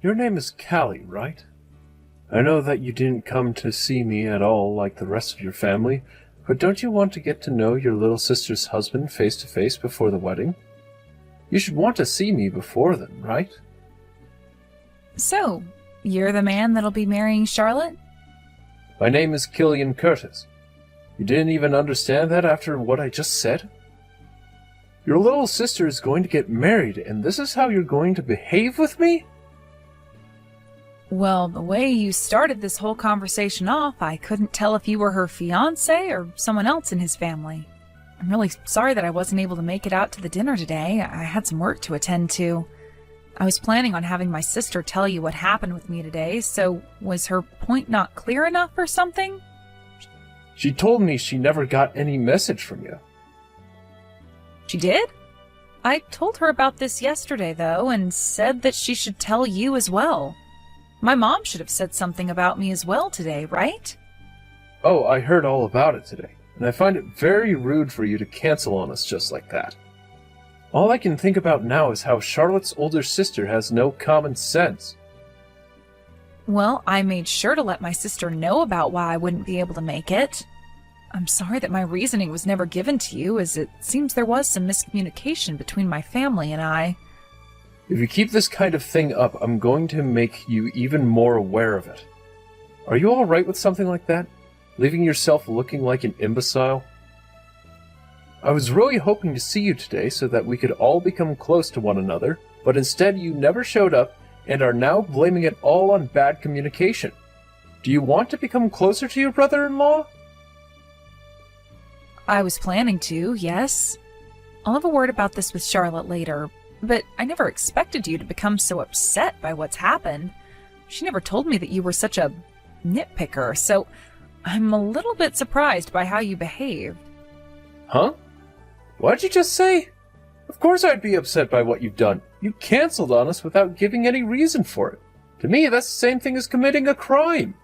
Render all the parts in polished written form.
Your name is Callie, right? I know that you didn't come to see me at all like the rest of your family, but don't you want to get to know your little sister's husband face to face before the wedding? You should want to see me before then, right? So, you're the man that'll be marrying Charlotte? My name is Killian Curtis. You didn't even understand that after what I just said? Your little sister is going to get married, and this is how you're going to behave with me? Well, the way you started this whole conversation off, I couldn't tell if you were her fiancé or someone else in his family. I'm really sorry that I wasn't able to make it out to the dinner today. I had some work to attend to. I was planning on having my sister tell you what happened with me today, so was her point not clear enough or something? She told me she never got any message from you. She did? I told her about this yesterday, though, and said that she should tell you as well. My mom should have said something about me as well today, right? Oh, I heard all about it today, and I find it very rude for you to cancel on us just like that. All I can think about now is how Charlotte's older sister has no common sense. Well, I made sure to let my sister know about why I wouldn't be able to make it. I'm sorry that my reasoning was never given to you, as it seems there was some miscommunication between my family and I. If you keep this kind of thing up, I'm going to make you even more aware of it. Are you all right with something like that? Leaving yourself looking like an imbecile? I was really hoping to see you today so that we could all become close to one another, but instead you never showed up and are now blaming it all on bad communication. Do you want to become closer to your brother-in-law? I was planning to, yes. I'll have a word about this with Charlotte later, but I never expected you to become so upset by what's happened. She never told me that you were such a nitpicker, so I'm a little bit surprised by how you behaved. Huh? What'd you just say? Of course I'd be upset by what you've done. You canceled on us without giving any reason for it. To me, that's the same thing as committing a crime.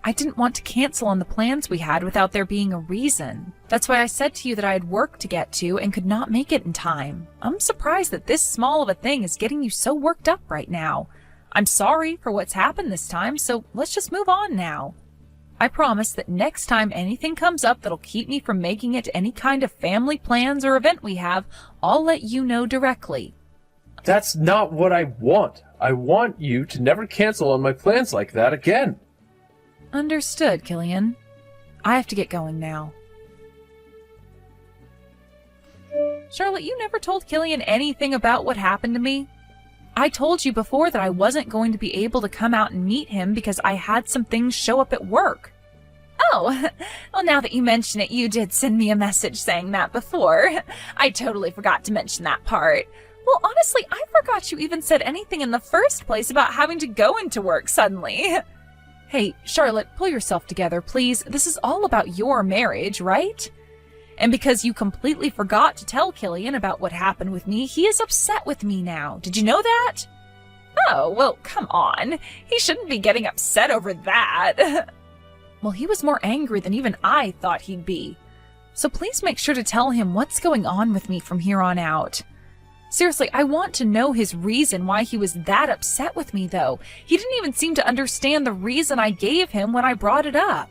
I didn't want to cancel on the plans we had without there being a reason. That's why I said to you that I had work to get to and could not make it in time. I'm surprised that this small of a thing is getting you so worked up right now. I'm sorry for what's happened this time, so let's just move on now. I promise that next time anything comes up that'll keep me from making it to any kind of family plans or event we have, I'll let you know directly. That's not what I want. I want you to never cancel on my plans like that again. Understood, Killian. I have to get going now. Charlotte, you never told Killian anything about what happened to me. I told you before that I wasn't going to be able to come out and meet him because I had some things show up at work. Oh, well, now that you mention it, you did send me a message saying that before. I totally forgot to mention that part. Well, honestly, I forgot you even said anything in the first place about having to go into work suddenly. Hey, Charlotte, pull yourself together, please. This is all about your marriage, right? And because you completely forgot to tell Killian about what happened with me, he is upset with me now. Did you know that? Oh, well, come on. He shouldn't be getting upset over that. Well, he was more angry than even I thought he'd be. So please make sure to tell him what's going on with me from here on out. Seriously, I want to know his reason why he was that upset with me, though. He didn't even seem to understand the reason I gave him when I brought it up.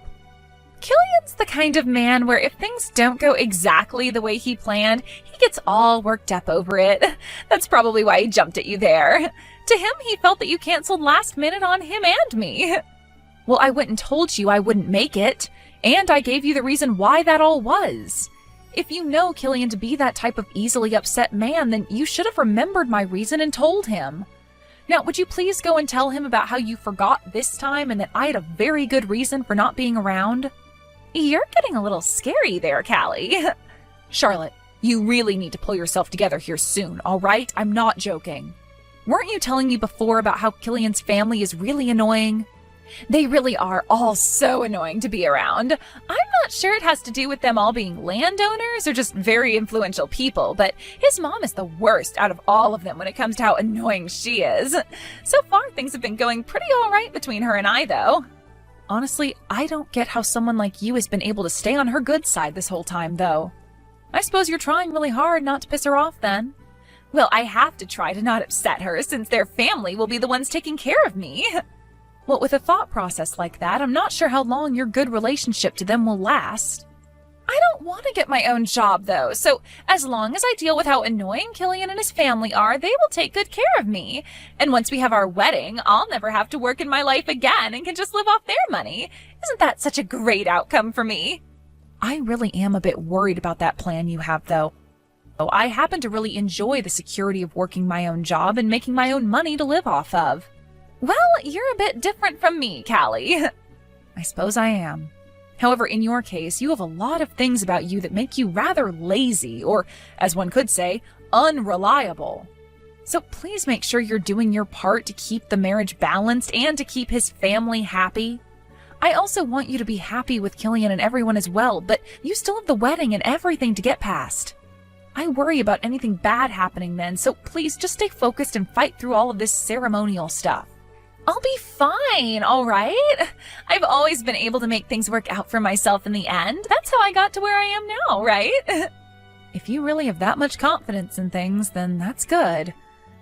Killian's the kind of man where if things don't go exactly the way he planned, he gets all worked up over it. That's probably why he jumped at you there. To him, he felt that you canceled last minute on him and me. Well, I went and told you I wouldn't make it, and I gave you the reason why that all was. If you know Killian to be that type of easily upset man, then you should have remembered my reason and told him. Now, would you please go and tell him about how you forgot this time and that I had a very good reason for not being around? You're getting a little scary there, Callie. Charlotte, you really need to pull yourself together here soon, all right? I'm not joking. Weren't you telling me before about how Killian's family is really annoying? They really are all so annoying to be around. I'm not sure it has to do with them all being landowners or just very influential people, but his mom is the worst out of all of them when it comes to how annoying she is. So far, things have been going pretty all right between her and I, though. Honestly, I don't get how someone like you has been able to stay on her good side this whole time, though. I suppose you're trying really hard not to piss her off, then. Well, I have to try to not upset her since their family will be the ones taking care of me. Well, with a thought process like that, I'm not sure how long your good relationship to them will last. I don't want to get my own job, though, so as long as I deal with how annoying Killian and his family are, they will take good care of me. And once we have our wedding, I'll never have to work in my life again and can just live off their money. Isn't that such a great outcome for me? I really am a bit worried about that plan you have, though. I happen to really enjoy the security of working my own job and making my own money to live off of. Well, you're a bit different from me, Callie. I suppose I am. However, in your case, you have a lot of things about you that make you rather lazy, or, as one could say, unreliable. So please make sure you're doing your part to keep the marriage balanced and to keep his family happy. I also want you to be happy with Killian and everyone as well, but you still have the wedding and everything to get past. I worry about anything bad happening then, so please just stay focused and fight through all of this ceremonial stuff. I'll be fine, all right? I've always been able to make things work out for myself in the end. That's how I got to where I am now, right? If you really have that much confidence in things, then that's good.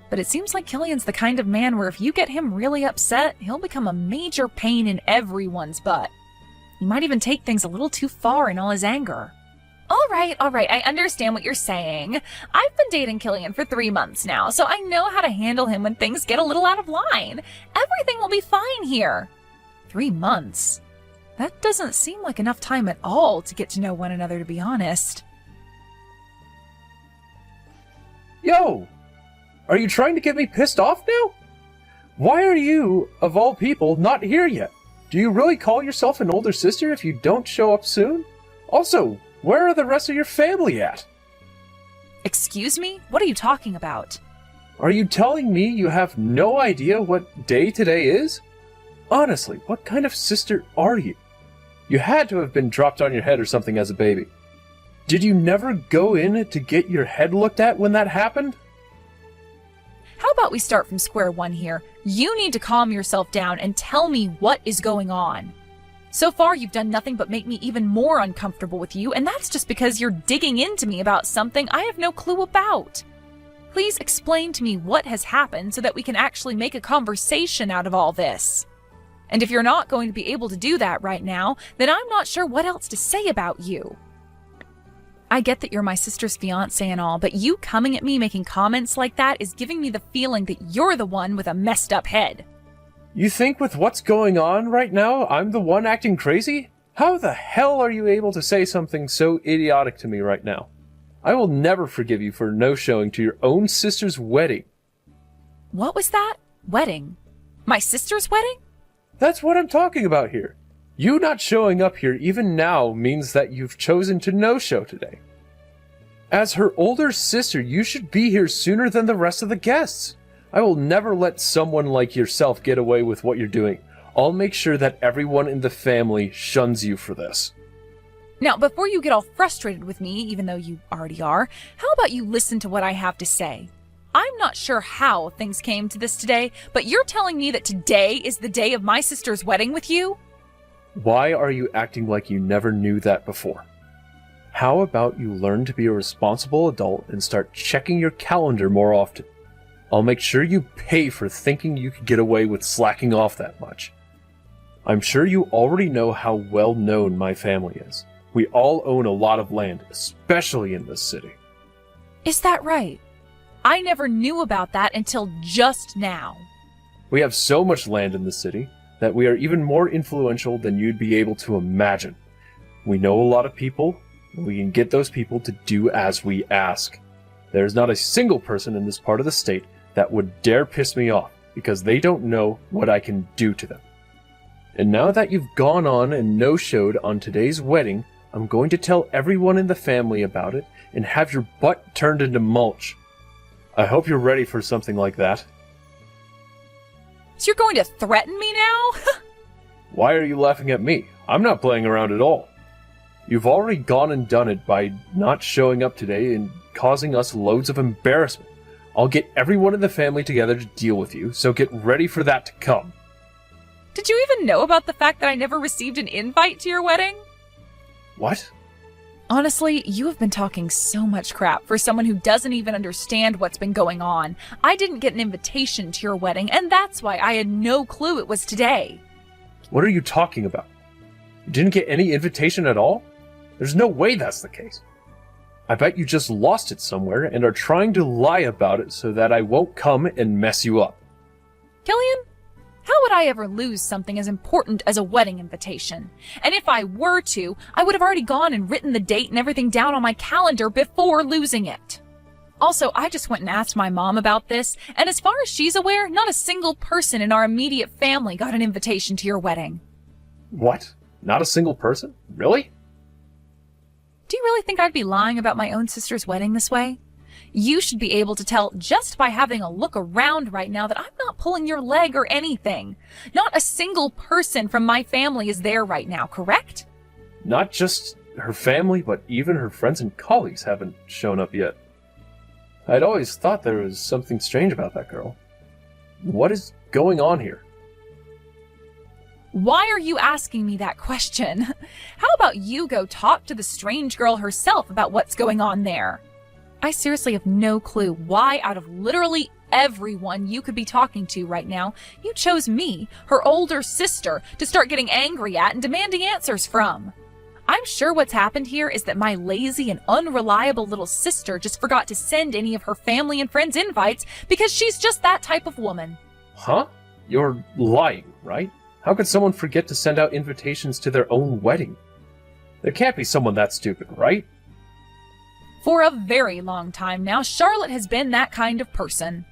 But it seems like Killian's the kind of man where if you get him really upset, he'll become a major pain in everyone's butt. He might even take things a little too far in all his anger. All right, I understand what you're saying. I've been dating Killian for 3 months now, so I know how to handle him when things get a little out of line. Everything will be fine here. 3 months? That doesn't seem like enough time at all to get to know one another, to be honest. Yo! Are you trying to get me pissed off now? Why are you, of all people, not here yet? Do you really call yourself an older sister if you don't show up soon? Also, where are the rest of your family at? Excuse me? What are you talking about? Are you telling me you have no idea what day today is? Honestly, what kind of sister are you? You had to have been dropped on your head or something as a baby. Did you never go in to get your head looked at when that happened? How about we start from square one here? You need to calm yourself down and tell me what is going on. So far, you've done nothing but make me even more uncomfortable with you, and that's just because you're digging into me about something I have no clue about. Please explain to me what has happened so that we can actually make a conversation out of all this. And if you're not going to be able to do that right now, then I'm not sure what else to say about you. I get that you're my sister's fiancé and all, but you coming at me making comments like that is giving me the feeling that you're the one with a messed up head. You think with what's going on right now, I'm the one acting crazy? How the hell are you able to say something so idiotic to me right now? I will never forgive you for no-showing to your own sister's wedding. What was that? Wedding? My sister's wedding? That's what I'm talking about here. You not showing up here even now means that you've chosen to no-show today. As her older sister, you should be here sooner than the rest of the guests. I will never let someone like yourself get away with what you're doing. I'll make sure that everyone in the family shuns you for this. Now, before you get all frustrated with me, even though you already are, how about you listen to what I have to say? I'm not sure how things came to this today, but you're telling me that today is the day of my sister's wedding with you? Why are you acting like you never knew that before? How about you learn to be a responsible adult and start checking your calendar more often? I'll make sure you pay for thinking you could get away with slacking off that much. I'm sure you already know how well known my family is. We all own a lot of land, especially in this city. Is that right? I never knew about that until just now. We have so much land in the city that we are even more influential than you'd be able to imagine. We know a lot of people, and we can get those people to do as we ask. There's not a single person in this part of the state that would dare piss me off because they don't know what I can do to them. And now that you've gone on and no-showed on today's wedding, I'm going to tell everyone in the family about it and have your butt turned into mulch. I hope you're ready for something like that. So you're going to threaten me now? Why are you laughing at me? I'm not playing around at all. You've already gone and done it by not showing up today and causing us loads of embarrassment. I'll get everyone in the family together to deal with you, so get ready for that to come. Did you even know about the fact that I never received an invite to your wedding? What? Honestly, you have been talking so much crap for someone who doesn't even understand what's been going on. I didn't get an invitation to your wedding, and that's why I had no clue it was today. What are you talking about? You didn't get any invitation at all? There's no way that's the case. I bet you just lost it somewhere and are trying to lie about it so that I won't come and mess you up. Killian, how would I ever lose something as important as a wedding invitation? And if I were to, I would have already gone and written the date and everything down on my calendar before losing it. Also, I just went and asked my mom about this, and as far as she's aware, not a single person in our immediate family got an invitation to your wedding. What? Not a single person? Really? Do you really think I'd be lying about my own sister's wedding this way? You should be able to tell just by having a look around right now that I'm not pulling your leg or anything. Not a single person from my family is there right now, correct? Not just her family, but even her friends and colleagues haven't shown up yet. I'd always thought there was something strange about that girl. What is going on here? Why are you asking me that question? How about you go talk to the strange girl herself about what's going on there? I seriously have no clue why, out of literally everyone you could be talking to right now, you chose me, her older sister, to start getting angry at and demanding answers from. I'm sure what's happened here is that my lazy and unreliable little sister just forgot to send any of her family and friends invites because she's just that type of woman. Huh? You're lying, right? How could someone forget to send out invitations to their own wedding? There can't be someone that stupid, right? For a very long time now, Charlotte has been that kind of person.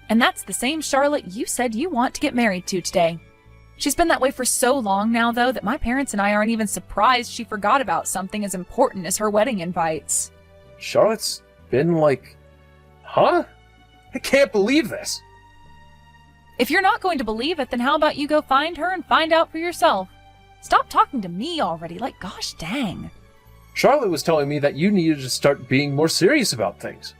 And that's the same Charlotte you said you want to get married to today. She's been that way for so long now, though, that my parents and I aren't even surprised she forgot about something as important as her wedding invites. Charlotte's been like... Huh? I can't believe this! If you're not going to believe it, then how about you go find her and find out for yourself? Stop talking to me already, like gosh dang. Charlotte was telling me that you needed to start being more serious about things.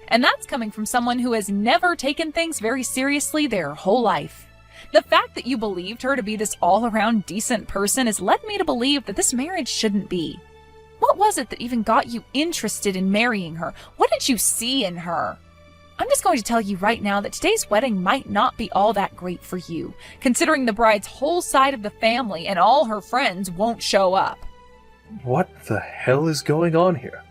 And that's coming from someone who has never taken things very seriously their whole life. The fact that you believed her to be this all-around decent person has led me to believe that this marriage shouldn't be. What was it that even got you interested in marrying her? What did you see in her? I'm just going to tell you right now that today's wedding might not be all that great for you, considering the bride's whole side of the family and all her friends won't show up. What the hell is going on here?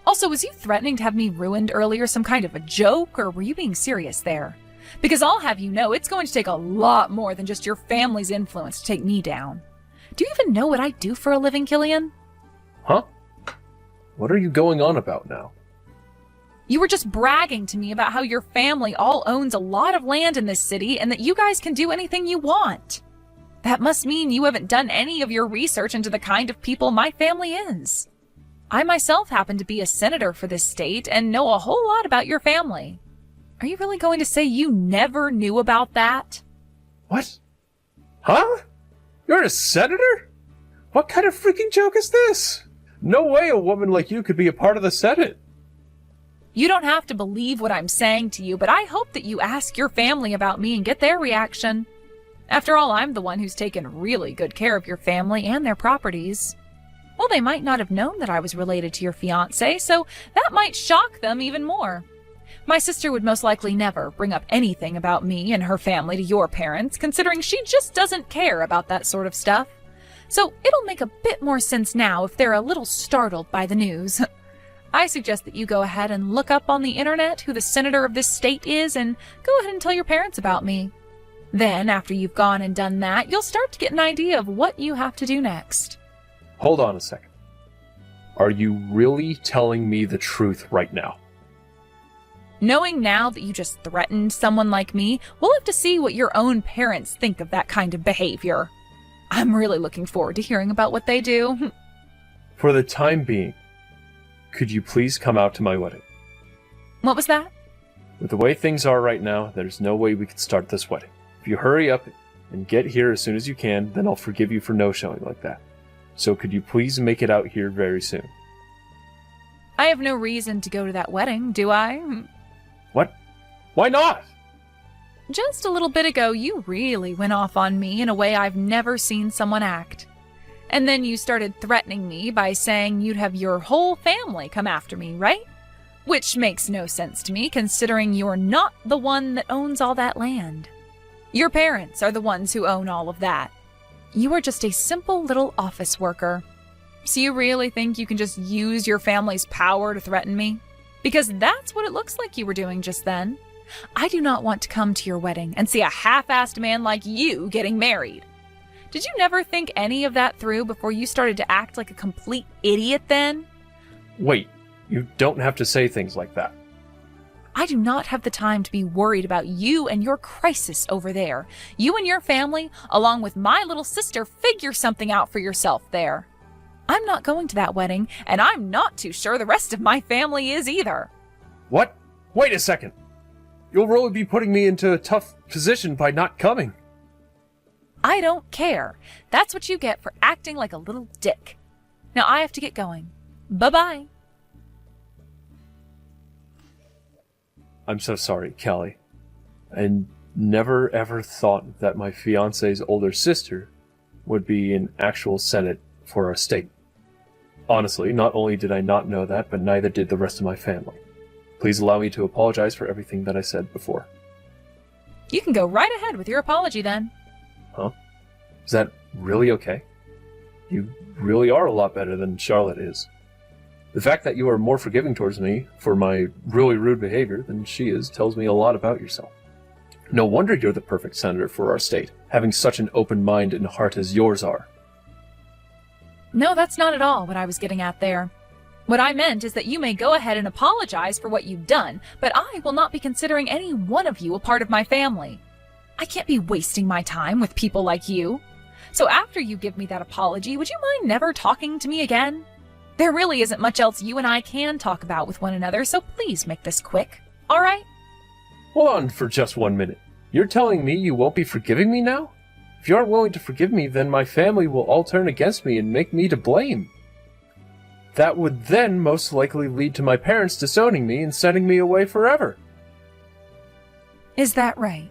Also, was you threatening to have me ruined earlier some kind of a joke, or were you being serious there? Because I'll have you know it's going to take a lot more than just your family's influence to take me down. Do you even know what I do for a living, Killian? Huh? What are you going on about now? You were just bragging to me about how your family all owns a lot of land in this city and that you guys can do anything you want. That must mean you haven't done any of your research into the kind of people my family is. I myself happen to be a senator for this state and know a whole lot about your family. Are you really going to say you never knew about that? What? Huh? You're a senator? What kind of freaking joke is this? No way a woman like you could be a part of the Senate. You don't have to believe what I'm saying to you, but I hope that you ask your family about me and get their reaction. After all, I'm the one who's taken really good care of your family and their properties. Well, they might not have known that I was related to your fiancé, so that might shock them even more. My sister would most likely never bring up anything about me and her family to your parents, considering she just doesn't care about that sort of stuff. So it'll make a bit more sense now if they're a little startled by the news. I suggest that you go ahead and look up on the internet who the senator of this state is and go ahead and tell your parents about me. Then, after you've gone and done that, you'll start to get an idea of what you have to do next. Hold on a second. Are you really telling me the truth right now? Knowing now that you just threatened someone like me, we'll have to see what your own parents think of that kind of behavior. I'm really looking forward to hearing about what they do. For the time being, could you please come out to my wedding? What was that? With the way things are right now, there's no way we could start this wedding. If you hurry up and get here as soon as you can, then I'll forgive you for no-showing like that. So could you please make it out here very soon? I have no reason to go to that wedding, do I? What? Why not? Just a little bit ago, you really went off on me in a way I've never seen someone act. And then you started threatening me by saying you'd have your whole family come after me, right? Which makes no sense to me, considering you're not the one that owns all that land. Your parents are the ones who own all of that. You are just a simple little office worker. So you really think you can just use your family's power to threaten me? Because that's what it looks like you were doing just then. I do not want to come to your wedding and see a half-assed man like you getting married. Did you never think any of that through before you started to act like a complete idiot then? Wait, you don't have to say things like that. I do not have the time to be worried about you and your crisis over there. You and your family, along with my little sister, figure something out for yourself there. I'm not going to that wedding, and I'm not too sure the rest of my family is either. What? Wait a second. You'll really be putting me into a tough position by not coming. I don't care. That's what you get for acting like a little dick. Now I have to get going. Bye-bye. I'm so sorry, Kelly. I never ever thought that my fiance's older sister would be in actual Senate for our state. Honestly, not only did I not know that, but neither did the rest of my family. Please allow me to apologize for everything that I said before. You can go right ahead with your apology then. Huh? Is that really okay? You really are a lot better than Charlotte is. The fact that you are more forgiving towards me for my really rude behavior than she is tells me a lot about yourself. No wonder you're the perfect senator for our state, having such an open mind and heart as yours are. No, that's not at all what I was getting at there. What I meant is that you may go ahead and apologize for what you've done, but I will not be considering any one of you a part of my family. I can't be wasting my time with people like you. So after you give me that apology, would you mind never talking to me again? There really isn't much else you and I can talk about with one another, so please make this quick, all right? Hold on for just 1 minute. You're telling me you won't be forgiving me now? If you aren't willing to forgive me, then my family will all turn against me and make me to blame. That would then most likely lead to my parents disowning me and sending me away forever. Is that right?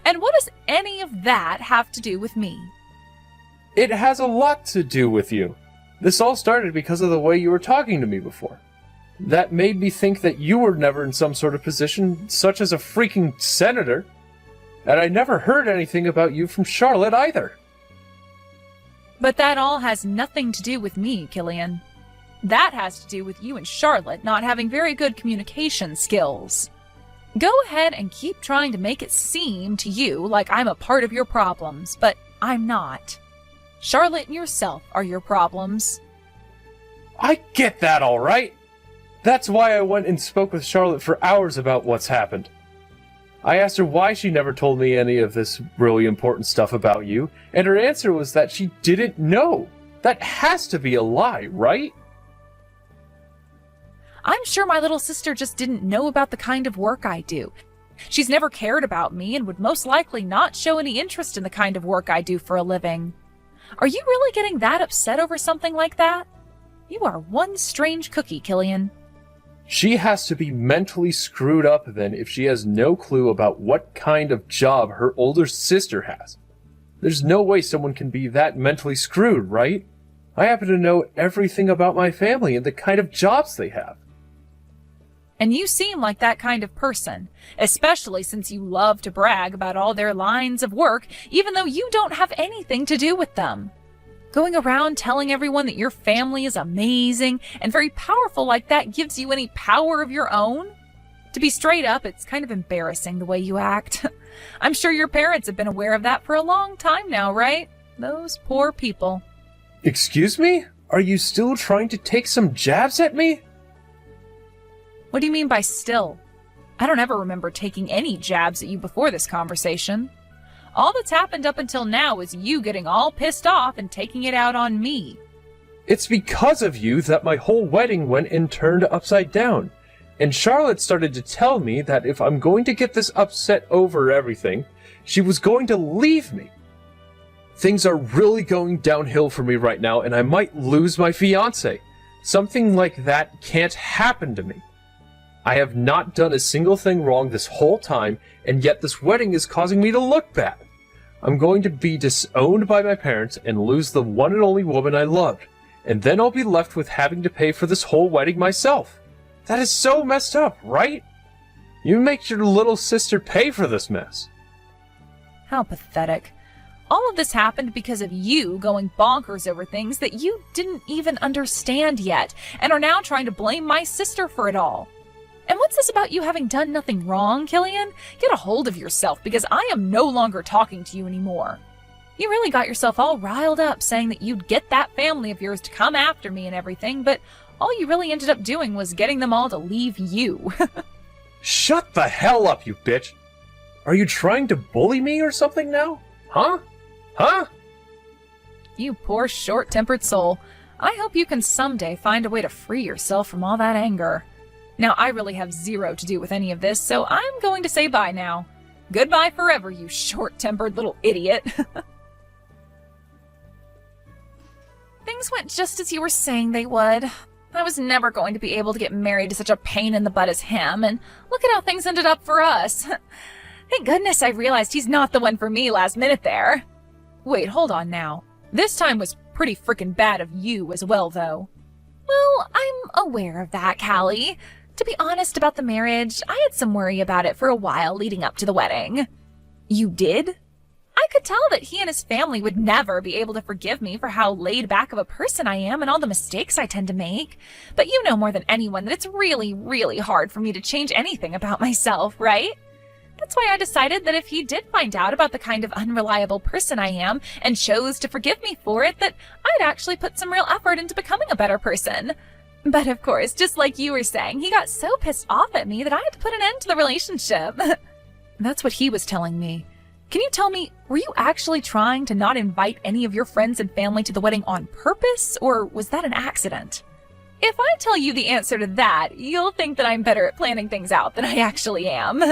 And what does any of that have to do with me? It has a lot to do with you. This all started because of the way you were talking to me before. That made me think that you were never in some sort of position, such as a freaking senator. And I never heard anything about you from Charlotte either. But that all has nothing to do with me, Killian. That has to do with you and Charlotte not having very good communication skills. Go ahead and keep trying to make it seem to you like I'm a part of your problems, but I'm not. Charlotte and yourself are your problems. I get that, all right. That's why I went and spoke with Charlotte for hours about what's happened. I asked her why she never told me any of this really important stuff about you, and her answer was that she didn't know. That has to be a lie, right? I'm sure my little sister just didn't know about the kind of work I do. She's never cared about me and would most likely not show any interest in the kind of work I do for a living. Are you really getting that upset over something like that? You are one strange cookie, Killian. She has to be mentally screwed up then if she has no clue about what kind of job her older sister has. There's no way someone can be that mentally screwed, right? I happen to know everything about my family and the kind of jobs they have. And you seem like that kind of person, especially since you love to brag about all their lines of work, even though you don't have anything to do with them. Going around telling everyone that your family is amazing and very powerful like that gives you any power of your own? To be straight up, it's kind of embarrassing the way you act. I'm sure your parents have been aware of that for a long time now, right? Those poor people. Excuse me? Are you still trying to take some jabs at me? What do you mean by still? I don't ever remember taking any jabs at you before this conversation. All that's happened up until now is you getting all pissed off and taking it out on me. It's because of you that my whole wedding went and turned upside down. And Charlotte started to tell me that if I'm going to get this upset over everything, she was going to leave me. Things are really going downhill for me right now, and I might lose my fiancé. Something like that can't happen to me. I have not done a single thing wrong this whole time, and yet this wedding is causing me to look bad. I'm going to be disowned by my parents and lose the one and only woman I loved. And then I'll be left with having to pay for this whole wedding myself. That is so messed up, right? You make your little sister pay for this mess. How pathetic. All of this happened because of you going bonkers over things that you didn't even understand yet, and are now trying to blame my sister for it all. And what's this about you having done nothing wrong, Killian? Get a hold of yourself, because I am no longer talking to you anymore. You really got yourself all riled up saying that you'd get that family of yours to come after me and everything, but all you really ended up doing was getting them all to leave you. Shut the hell up, you bitch! Are you trying to bully me or something now? Huh? Huh? You poor short-tempered soul. I hope you can someday find a way to free yourself from all that anger. Now, I really have zero to do with any of this, so I'm going to say bye now. Goodbye forever, you short-tempered little idiot. Things went just as you were saying they would. I was never going to be able to get married to such a pain-in-the-butt as him, and look at how things ended up for us. Thank goodness I realized he's not the one for me last minute there. Wait, hold on now. This time was pretty frickin' bad of you as well, though. Well, I'm aware of that, Callie. To be honest about the marriage, I had some worry about it for a while leading up to the wedding. You did? I could tell that he and his family would never be able to forgive me for how laid back of a person I am and all the mistakes I tend to make. But you know more than anyone that it's really, really hard for me to change anything about myself, right? That's why I decided that if he did find out about the kind of unreliable person I am and chose to forgive me for it, that I'd actually put some real effort into becoming a better person. But of course, just like you were saying, he got so pissed off at me that I had to put an end to the relationship. That's what he was telling me. Can you tell me, were you actually trying to not invite any of your friends and family to the wedding on purpose, or was that an accident? If I tell you the answer to that, you'll think that I'm better at planning things out than I actually am.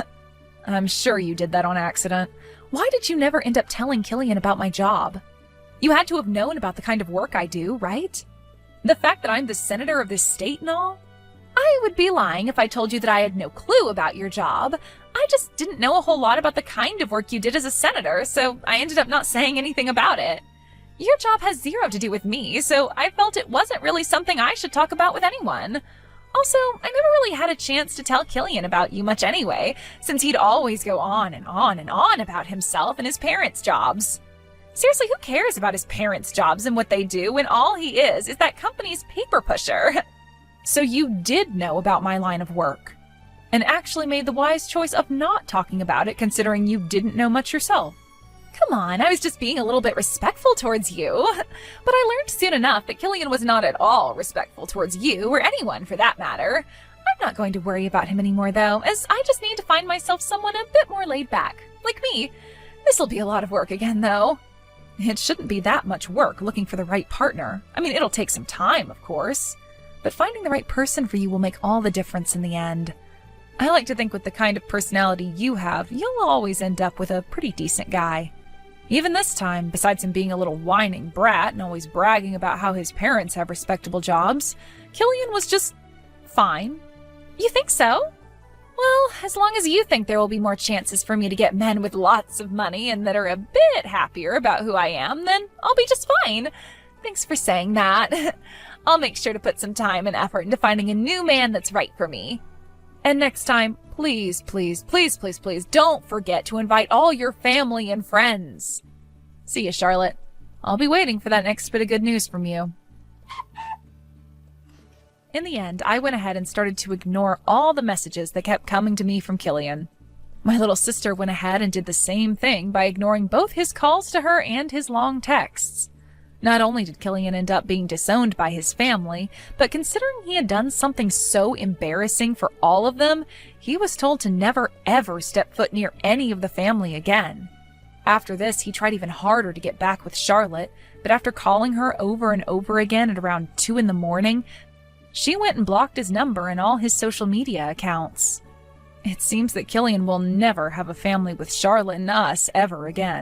I'm sure you did that on accident. Why did you never end up telling Killian about my job? You had to have known about the kind of work I do, right? The fact that I'm the senator of this state and all? I would be lying if I told you that I had no clue about your job. I just didn't know a whole lot about the kind of work you did as a senator, so I ended up not saying anything about it. Your job has zero to do with me, so I felt it wasn't really something I should talk about with anyone. Also, I never really had a chance to tell Killian about you much anyway, since he'd always go on and on and on about himself and his parents' jobs. Seriously, who cares about his parents' jobs and what they do when all he is that company's paper pusher? So you did know about my line of work, and actually made the wise choice of not talking about it considering you didn't know much yourself. Come on, I was just being a little bit respectful towards you. But I learned soon enough that Killian was not at all respectful towards you, or anyone for that matter. I'm not going to worry about him anymore though, as I just need to find myself someone a bit more laid back, like me. This'll be a lot of work again though. It shouldn't be that much work looking for the right partner. I mean, it'll take some time, of course. But finding the right person for you will make all the difference in the end. I like to think with the kind of personality you have, you'll always end up with a pretty decent guy. Even this time, besides him being a little whining brat and always bragging about how his parents have respectable jobs, Killian was just fine. You think so? Well, as long as you think there will be more chances for me to get men with lots of money and that are a bit happier about who I am, then I'll be just fine. Thanks for saying that. I'll make sure to put some time and effort into finding a new man that's right for me. And next time, please, please, please, please, please don't forget to invite all your family and friends. See ya, Charlotte. I'll be waiting for that next bit of good news from you. In the end, I went ahead and started to ignore all the messages that kept coming to me from Killian. My little sister went ahead and did the same thing by ignoring both his calls to her and his long texts. Not only did Killian end up being disowned by his family, but considering he had done something so embarrassing for all of them, he was told to never ever step foot near any of the family again. After this, he tried even harder to get back with Charlotte, but after calling her over and over again at around 2 in the morning, she went and blocked his number and all his social media accounts. It seems that Killian will never have a family with Charlotte and us ever again.